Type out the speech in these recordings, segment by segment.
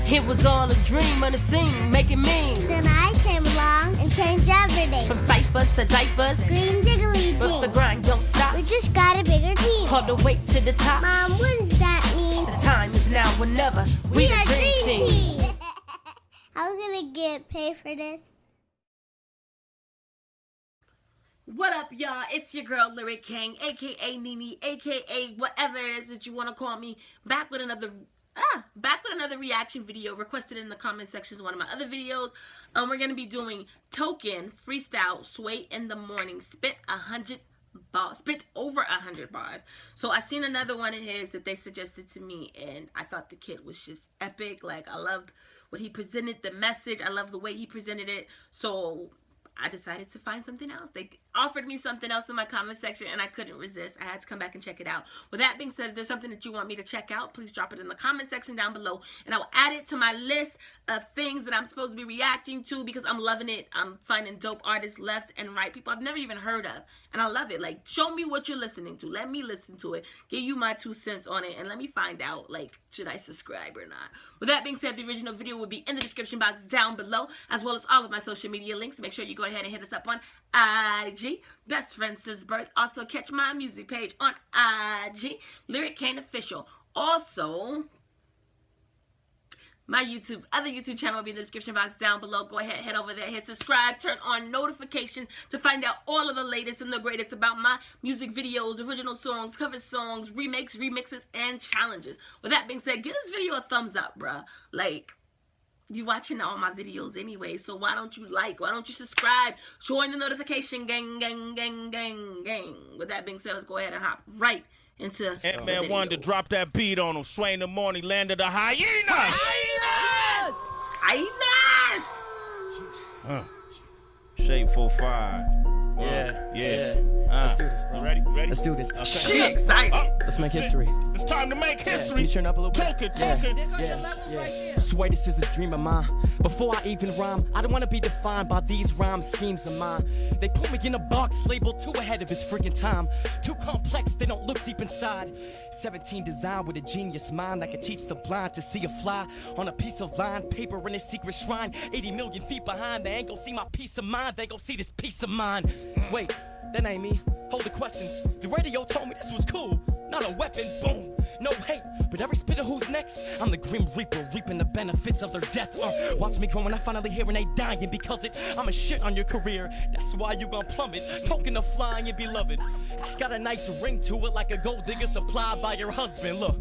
It was all a dream on the scene, making mean. Then I came along and changed everything. From ciphers to diapers, Green jiggly but the bean. grind don't stop. We just got a bigger team. All the way to the top. Mom, what does that mean? The time is now or never. We the are dream team. I'm gonna get paid for this. What up, y'all? It's your girl, Lyric Kane, aka Nene, aka whatever it is that you want to call me. Back with another reaction video requested in the comment section of one of my other videos. We're gonna be doing Token Freestyle Sway in the Morning. Spit over 100 bars. So I seen another one of his that they suggested to me, and I thought the kid was just epic. Like, I loved what he presented, the message. I love the way he presented it. So I decided to find something else. They offered me something else in my comment section, and I couldn't resist. I had to come back and check it out. With that being said, if there's something that you want me to check out, please drop it in the comment section down below, and I will add it to my list of things that I'm supposed to be reacting to because I'm loving it. I'm finding dope artists left and right, people I've never even heard of, and I love it. Like, show me what you're listening to. Let me listen to it. Give you my 2 cents on it, and let me find out, like, should I subscribe or not? With that being said, the original video will be in the description box down below, as well as all of my social media links. Make sure you go ahead and hit us up on IG, Best Friend Since Birth. Also, catch my music page on IG, Lyric Kane Official. Also, my other YouTube channel will be in the description box down below. Go ahead, head over there, hit subscribe, turn on notifications to find out all of the latest and the greatest about my music videos, original songs, cover songs, remakes, remixes, and challenges. With that being said, give this video a thumbs up, bruh. Like, you watching all my videos anyway, so why don't you like? Why don't you subscribe? Join the notification gang. With that being said, let's go ahead and hop right into Ant-Man wanted to drop that beat on him. Sway in the morning, landed the hyenas! Shade 4-5. Yeah. Let's do this, bro. Ready? Let's do this. She excited. Let's make history. It's time to make history. You turn up a little bit. Token. Yeah. Sway, this is a dream of mine. Before I even rhyme, I don't want to be defined by these rhyme schemes of mine. They put me in a box labeled too ahead of his freaking time. Too complex, they don't look deep inside. 17 designed with a genius mind that can teach the blind to see a fly on a piece of lined paper in a secret shrine. 80 million feet behind, they ain't gonna see my peace of mind. They gon' see this peace of mind. Wait, that ain't me. Hold the questions. The radio told me this was cool. Not a weapon, boom, no hate. But every spitter who's next, I'm the Grim Reaper, reaping the benefits of their death. Watch me grow when I finally hear and they dying because I'm a shit on your career. That's why you gon' plummet, token of flying and beloved. That's got a nice ring to it like a gold digger supplied by your husband. Look,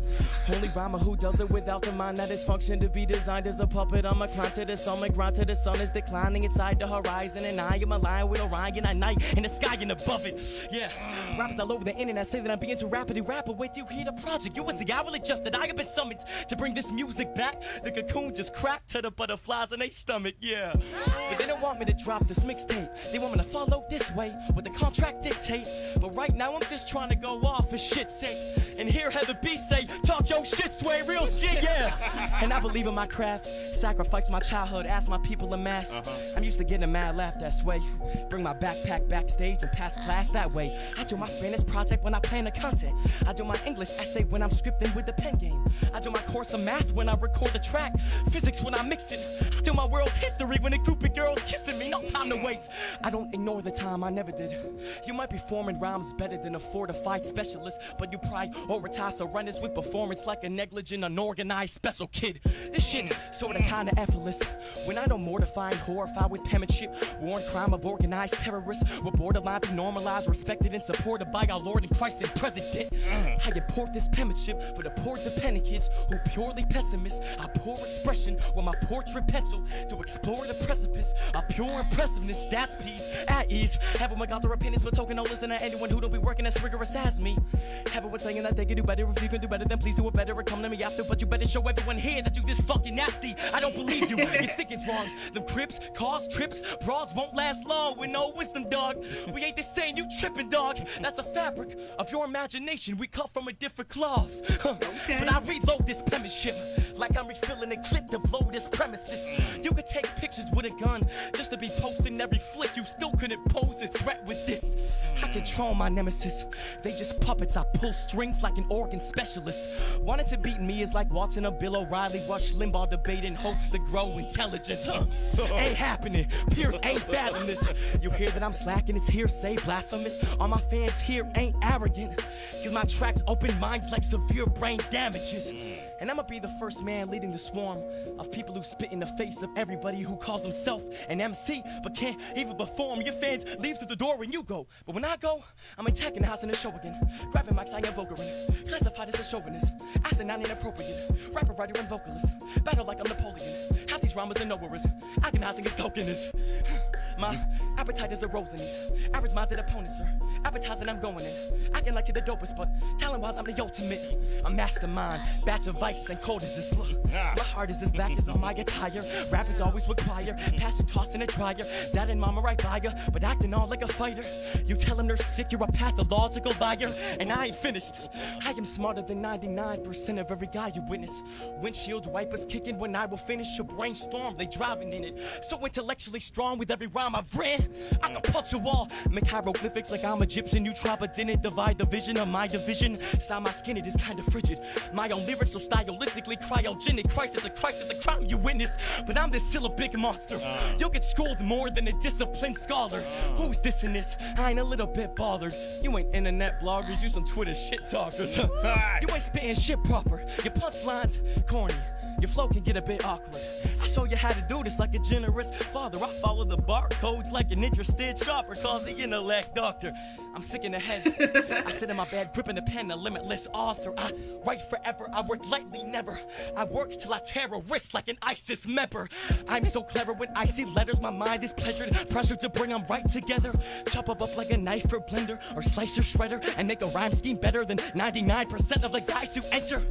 only rhymer who does it without the mind that is function to be designed as a puppet. I'm a climb to the summit, grind to the sun is declining inside the horizon, and I am a lion with Orion at night in the sky and above it. Yeah, rappers all over the internet say that I'm being too rapidly rapper. Wait, you hear the project? You was the hourly just that I have been summoned to bring this music back. The cocoon just cracked to the butterflies in their stomach, yeah. But they don't want me to drop this mixtape. They want me to follow this way, what the contract dictate. But right now I'm just trying to go off for shit's sake. And hear Heather B say, talk your shit, Sway, real shit, yeah. And I believe in my craft, sacrifice my childhood, ask my people en masse. I'm used to getting mad laughed that way. Bring my backpack backstage and pass class that way. I do my Spanish project when I plan the content. I do my English essay when I'm scripting with the pen game. I do my course of math when I record the track. Physics when I mix it. I do my world history when a group of girls kissing me. No time to waste. I don't ignore the time, I never did. You might be forming rhymes better than a fortified specialist, but you prioritize surrenders with performance like a negligent, unorganized special kid. This shit sorta kinda effortless. When I don't mortify and horrify with penmanship, war and crime of organized terrorists. We're borderline denormalized, respected and supported by our Lord and Christ and President. I import this penmanship for the poor dependent kids who purely pessimists. I pour expression with my portrait pencil to explore the precipice of pure impressiveness. That's peace at ease. Everyone got their opinions, but token no listen to anyone who don't be working as rigorous as me. Everyone saying that they can do better. If you can do better, then please do it better and come to me after. But you better show everyone here that you this fucking nasty. I don't believe you. You think it's wrong. Them cribs, cars, trips, broads won't last long with no wisdom, dog. We ain't the same, you tripping, dog. That's a fabric of your imagination. We cut from a different cloth. Okay. But I reload this penmanship like I'm refilling a clip to blow this premises. You could take pictures with a gun just to be posting every flick. You still couldn't pose a threat with this. I control my nemesis. They just puppets. I pull strings like an organ specialist. Wanting to beat me is like watching a Bill O'Reilly Rush Limbaugh debate in hopes to grow intelligence. Ain't happening. Peers ain't fathom this. You hear that I'm slacking, it's hearsay, blasphemous. All my fans here ain't arrogant. Cause my tracks open minds like severe brain damages. And I'ma be the first man leading the swarm of people who spit in the face of everybody who calls himself an MC but can't even perform. Your fans leave through the door when you go, but when I go, I'm attacking the house in the show again. Grabbing mics, I am vulgarin', classified as a chauvinist, asinine inappropriate, rapper, writer, and vocalist. Battle like I'm Napoleon. Half these rhymers are nowheres, agonizing as tokeners. My appetite is a rose in these average-minded opponents, sir. Appetizing, I'm going in, acting like you're the dopest, but talent-wise, I'm the ultimate. A mastermind, batch of vice and cold as this look. My heart is as black as on my attire. Rappers always require passion tossed in a dryer. Dad and mama right by ya, but acting all like a fighter. You tell them they're sick, you're a pathological liar. And I ain't finished. I am smarter than 99% of every guy you witness. Windshield wipers kicking when I will finish. Your brainstorm, they driving in it. So intellectually strong with every rhyme I've ran. I can punch a wall, make hieroglyphics like I'm Egyptian. You try but didn't divide the vision of my division. Inside my skin it is kinda frigid. My own lyrics so stylistically cryogenic. Crisis, a crime you witness. But I'm this syllabic monster. You'll get schooled more than a disciplined scholar. Who's this and this? I ain't a little bit bothered. You ain't internet bloggers, you some Twitter shit talkers. You ain't spitting shit proper. Your punchlines corny. Your flow can get a bit awkward. I show you how to do this like a generous father. I follow the barcodes like an interested shopper. Call the intellect doctor. I'm sick in the head. I sit in my bed gripping the pen, a limitless author. I write forever, I work lightly, never. I work till I tear a wrist like an ISIS member. I'm so clever when I see letters, my mind is pleasured. Pressure to bring them right together. Chop them up like a knife or blender, or slice or shredder, and make a rhyme scheme better than 99% of the guys who enter.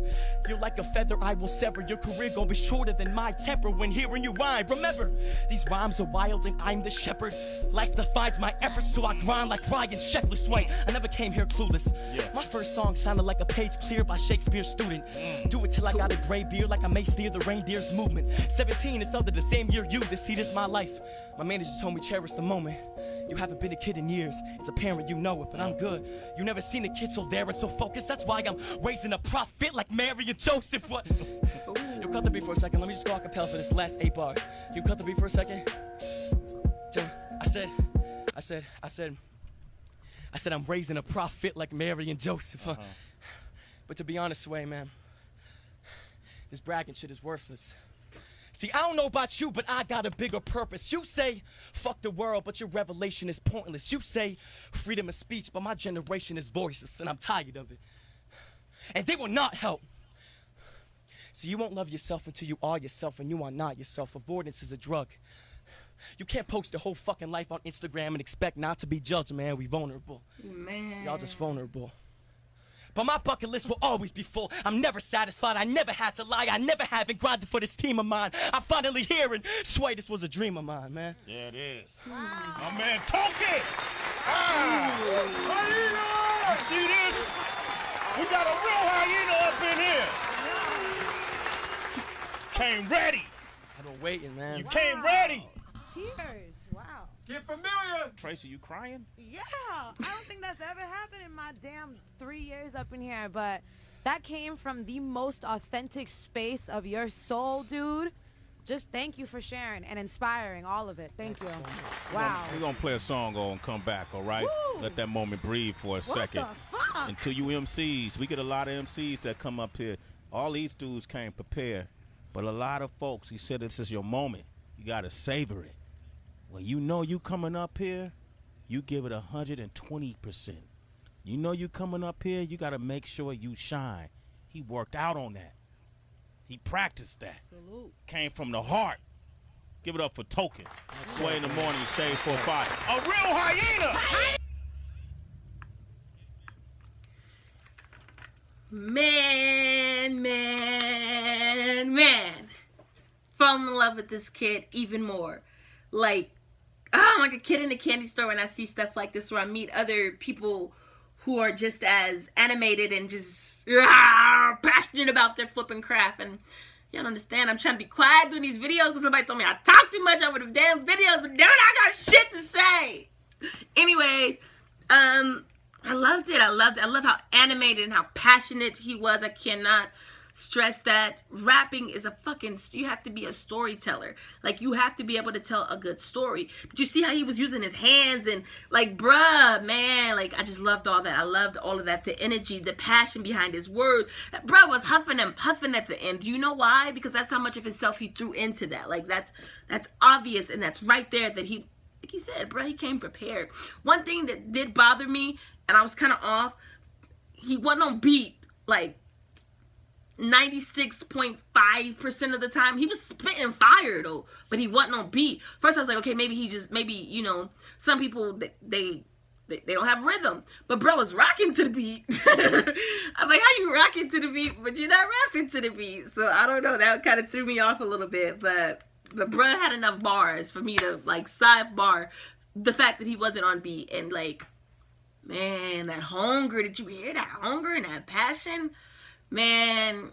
You're like a feather, I will sever. Your career gon' be shorter than my temper when hearing you rhyme. Remember, these rhymes are wild and I'm the shepherd. Life defines my efforts, so I grind like Ryan Sheckler. Sway. I never came here clueless. My first song sounded like a page cleared by Shakespeare's student. Do it till I got a gray beard like I may steer the reindeer's movement. 17 is under the same year you this. See, this my life. My manager told me cherish the moment. You haven't been a kid in years. It's apparent you know it, but I'm good. You never seen a kid so there and so focused. That's why I'm raising a prophet like Mary and Joseph. What? You cut the beat for a second. Let me just go a cappella for this last 8 bars. You cut the beat for a second. I said I'm raising a prophet like Mary and Joseph. But to be honest, Sway, man, this bragging shit is worthless. See, I don't know about you, but I got a bigger purpose. You say, fuck the world, but your revelation is pointless. You say, freedom of speech, but my generation is voiceless, and I'm tired of it. And they will not help. So you won't love yourself until you are yourself, and you are not yourself. Avoidance is a drug. You can't post your whole fucking life on Instagram and expect not to be judged, man. We vulnerable. Man. Y'all just vulnerable. But my bucket list will always be full. I'm never satisfied. I never had to lie. I never have been grinding for this team of mine. I'm finally here and Sway, this was a dream of mine, man. Yeah, it is. Wow. My man, Token! You see this? We got a real hyena up in here. Came ready. I've been waiting, man. You came ready. Cheers. Wow. Get familiar. Tracy, you crying? Yeah. I don't think that's ever happened in my damn 3 years up in here, but that came from the most authentic space of your soul, dude. Just thank you for sharing and inspiring all of it. Thank you. Wow. We're going to play a song and come back, all right? Woo. Let that moment breathe for a second. What the fuck? Until you MCs, we get a lot of MCs that come up here. All these dudes came prepared, but a lot of folks, he said this is your moment. You got to savor it. When you know you coming up here, you give it 120%. You know you coming up here, you got to make sure you shine. He worked out on that. He practiced that. Salute. Came from the heart. Give it up for Token. Sway in the morning, stage 4-5. A real hyena! Man. Fall in love with this kid even more. Like, I'm like a kid in a candy store when I see stuff like this, where I meet other people who are just as animated and just passionate about their flipping craft. And you don't understand, I'm trying to be quiet doing these videos because somebody told me I talk too much over the damn videos, but damn it, I got shit to say. Anyways, I loved it. I love how animated and how passionate he was. I cannot stress that. Rapping is a fucking, you have to be a storyteller. Like, you have to be able to tell a good story. But you see how he was using his hands and, like, bruh, man, like, I just loved all that. I loved all of that. The energy, the passion behind his words. That bruh was huffing and puffing at the end. Do you know why? Because that's how much of himself he threw into that. Like, that's obvious, and that's right there that he, like he said, bro, he came prepared. One thing that did bother me, and I was kind of off, he wasn't on beat, like, 96.5% of the time. He was spitting fire, though, but he wasn't on beat. First, I was like, okay, maybe he just, maybe, you know, some people, they don't have rhythm. But bro was rocking to the beat. I'm like, how you rocking to the beat, but you're not rapping to the beat? So, I don't know. That kind of threw me off a little bit, but bro had enough bars for me to, like, sidebar the fact that he wasn't on beat. And, like, man, that hunger, did you hear that hunger and that passion? Man,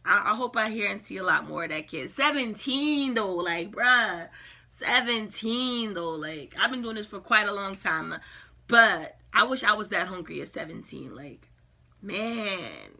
I hope I hear and see a lot more of that kid. 17 though, like, bruh, 17 though, like, I've been doing this for quite a long time, but I wish I was that hungry at 17. Like, man,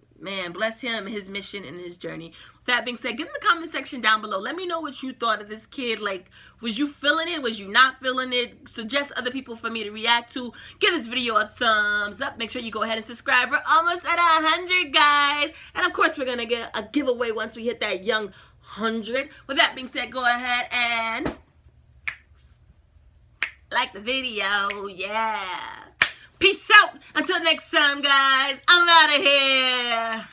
bless him, his mission and his journey. With that being said, get in the comment section down below. Let me know what you thought of this kid. Like, was you feeling it? Was you not feeling it? Suggest other people for me to react to. Give this video a thumbs up. Make sure you go ahead and subscribe. We're almost at 100, guys. And of course, we're going to get a giveaway once we hit that young 100. With that being said, go ahead and like the video. Yeah. Peace out. Until next time, guys. I'm out of here.